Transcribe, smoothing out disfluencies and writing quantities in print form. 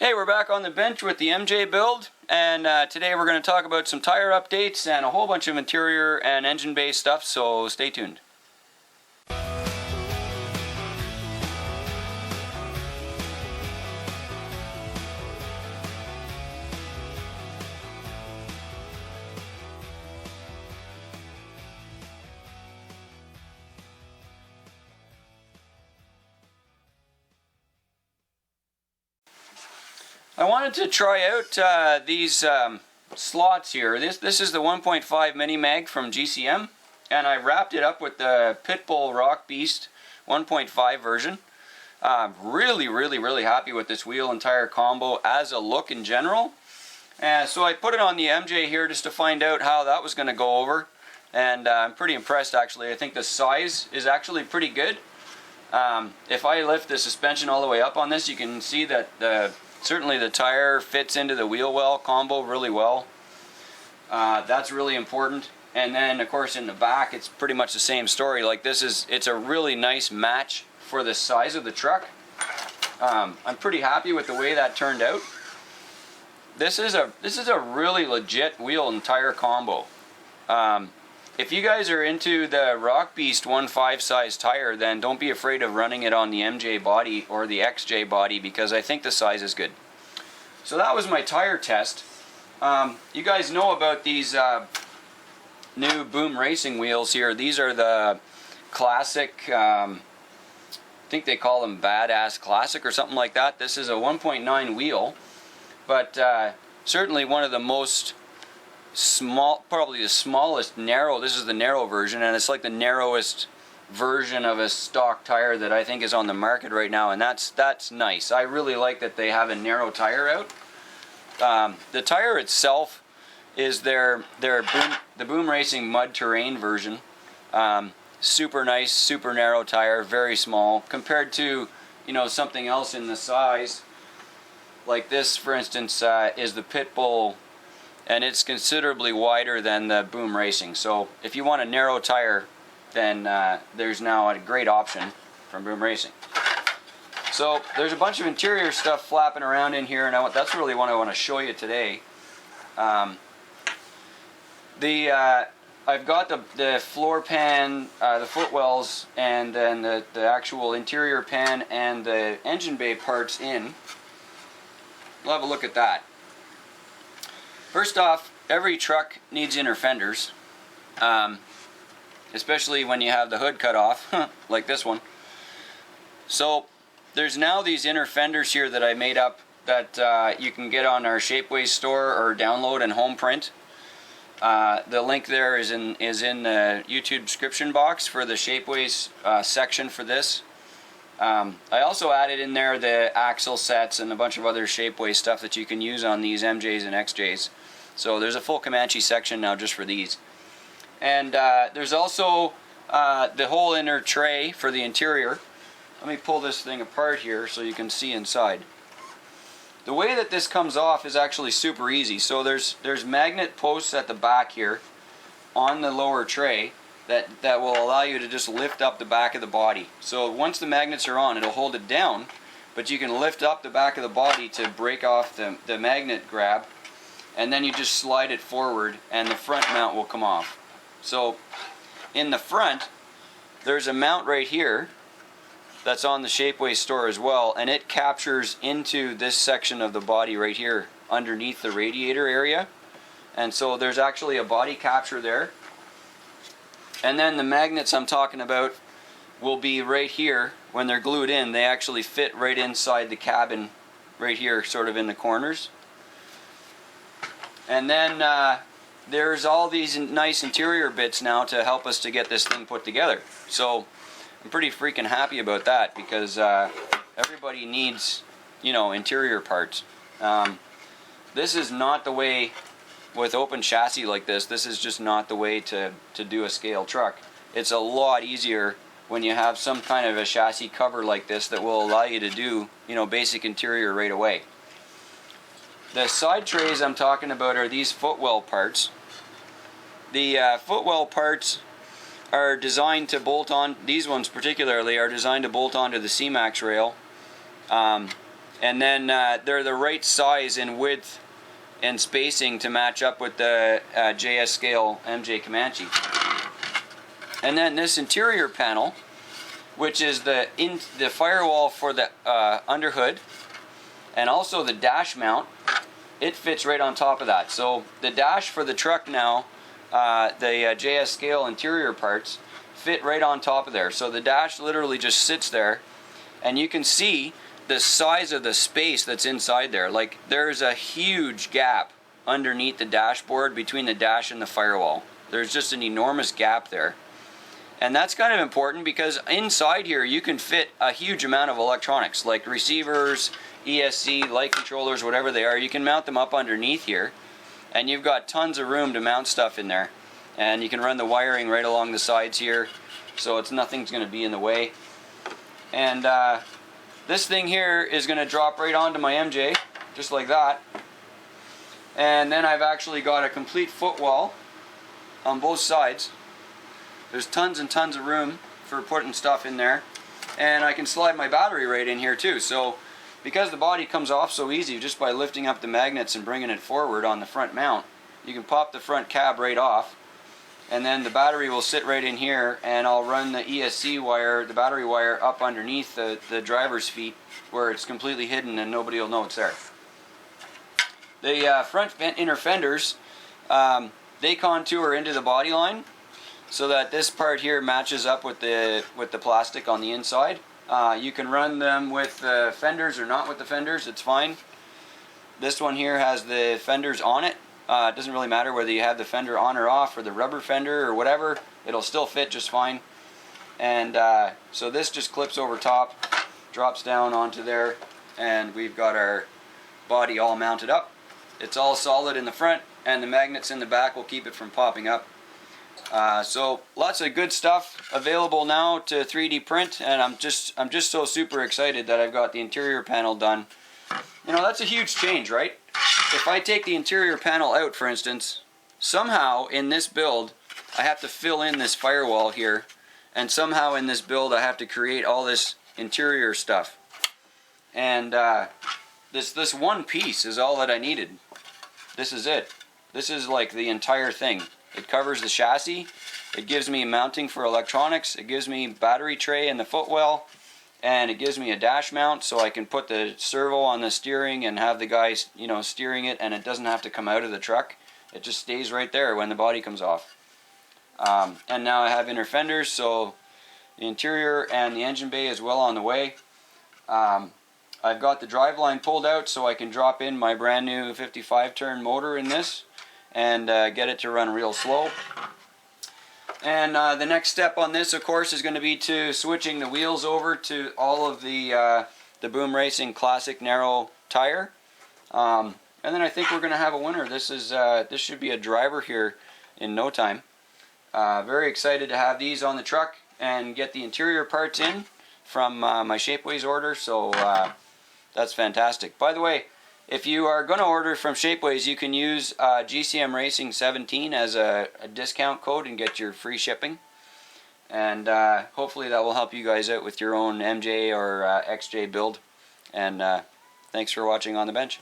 Hey, we're back on the bench with the MJ build, and today we're going to talk about some tire updates and a whole bunch of interior and engine bay stuff, so stay tuned. I wanted to try out these slots here. This is the 1.5 mini mag from GCM, and I wrapped it up with the Pitbull Rock Beast 1.5 version. Really happy with this wheel and tire combo as a look in general. So I put it on the MJ here just to find out how that was going to go over, and I'm pretty impressed actually. I think the size is actually pretty good. If I lift the suspension all the way up on this, you can see that certainly the tire fits into the wheel well combo really well. That's really important. And then of course in the back it's pretty much the same story. Like it's a really nice match for the size of the truck. I'm pretty happy with the way that turned out. This is a really legit wheel and tire combo. If you guys are into the Rock Beast 1.5 size tire, then don't be afraid of running it on the MJ body or the XJ body, because I think the size is good. So that was my tire test. You guys know about these new Boom Racing wheels here. These are the classic, I think they call them Badass Classic or something like that. This is a 1.9 wheel, but certainly one of the most probably the smallest narrow. This is the narrow version, and it's like the narrowest version of a stock tire that I think is on the market right now, and that's nice. I really like that they have a narrow tire out. The tire itself is the Boom Racing Mud Terrain version. Super nice, super narrow tire, very small compared to something else in the size. Like this, for instance, is the Pitbull, and it's considerably wider than the Boom Racing. So if you want a narrow tire, then there's now a great option from Boom Racing. So there's a bunch of interior stuff flapping around in here, and that's really what I want to show you today. I've got the floor pan, the footwells, and then the actual interior pan and the engine bay parts in. We'll have a look at that. First off, every truck needs inner fenders, especially when you have the hood cut off, like this one. So there's now these inner fenders here that I made up that you can get on our Shapeways store or download and home print. The link there is in the YouTube description box for the Shapeways section for this. I also added in there the axle sets and a bunch of other Shapeways stuff that you can use on these MJs and XJs. So there's a full Comanche section now just for these. And there's also the whole inner tray for the interior. Let me pull this thing apart here so you can see inside. The way that this comes off is actually super easy. So there's magnet posts at the back here on the lower tray that will allow you to just lift up the back of the body. So once the magnets are on, it'll hold it down, but you can lift up the back of the body to break off the magnet grab, and then you just slide it forward and the front mount will come off. So in the front there's a mount right here that's on the Shapeways store as well, and it captures into this section of the body right here underneath the radiator area, and so there's actually a body capture there. And then the magnets I'm talking about will be right here. When they're glued in, they actually fit right inside the cabin right here, sort of in the corners. And then there's all these nice interior bits now to help us to get this thing put together. So I'm pretty freaking happy about that, because everybody needs, interior parts. This is not the way. With open chassis like this is just not the way to do a scale truck. It's a lot easier when you have some kind of a chassis cover like this that will allow you to do, basic interior right away. The side trays I'm talking about are these footwell parts. The footwell parts are designed to bolt on, these ones particularly are designed to bolt onto the C-Max rail. and then they're the right size and width and spacing to match up with the JS scale MJ Comanche. And then this interior panel, which is the firewall for the underhood and also the dash mount, it fits right on top of that. So the dash for the truck now, the JS scale interior parts fit right on top of there. So the dash literally just sits there, and you can see the size of the space that's inside there. Like, there's a huge gap underneath the dashboard between the dash and the firewall. There's just an enormous gap there. And that's kind of important because inside here you can fit a huge amount of electronics, like receivers, ESC, light controllers, whatever they are. You can mount them up underneath here, and you've got tons of room to mount stuff in there. And you can run the wiring right along the sides here, so nothing's going to be in the way. And this thing here is going to drop right onto my MJ, just like that. And then I've actually got a complete footwell on both sides. There's tons and tons of room for putting stuff in there. And I can slide my battery right in here too. So because the body comes off so easy just by lifting up the magnets and bringing it forward on the front mount, you can pop the front cab right off, and then the battery will sit right in here, and I'll run the ESC wire, the battery wire, up underneath the driver's feet where it's completely hidden and nobody will know it's there. The front inner fenders, they contour into the body line so that this part here matches up with the plastic on the inside. You can run them with the fenders or not with the fenders, it's fine. This one here has the fenders on it. It doesn't really matter whether you have the fender on or off, or the rubber fender or whatever, it'll still fit just fine. And so this just clips over top, drops down onto there, and we've got our body all mounted up. It's all solid in the front, and the magnets in the back will keep it from popping up. So lots of good stuff available now to 3D print, and I'm just so super excited that I've got the interior panel done. You know, that's a huge change, right? If I take the interior panel out, for instance, somehow in this build I have to fill in this firewall here, and somehow in this build I have to create all this interior stuff. And this one piece is all that I needed. This is it. This is like the entire thing. It covers the chassis, it gives me mounting for electronics, it gives me battery tray in the footwell, and it gives me a dash mount so I can put the servo on the steering and have the guy, you know, steering it, and it doesn't have to come out of the truck. It just stays right there when the body comes off. And now I have inner fenders, so the interior and the engine bay is well on the way. I've got the driveline pulled out so I can drop in my brand new 55 turn motor in this and get it to run real slow. And the next step on this, of course, is going to be to switching the wheels over to all of the Boom Racing Classic Narrow tire. And then I think we're going to have a winner. This should be a driver here in no time. Very excited to have these on the truck and get the interior parts in from my Shapeways order. So that's fantastic. By the way, if you are going to order from Shapeways, you can use gcmracing.ca as a discount code and get your free shipping. And hopefully that will help you guys out with your own MJ or XJ build. And thanks for watching On The Bench.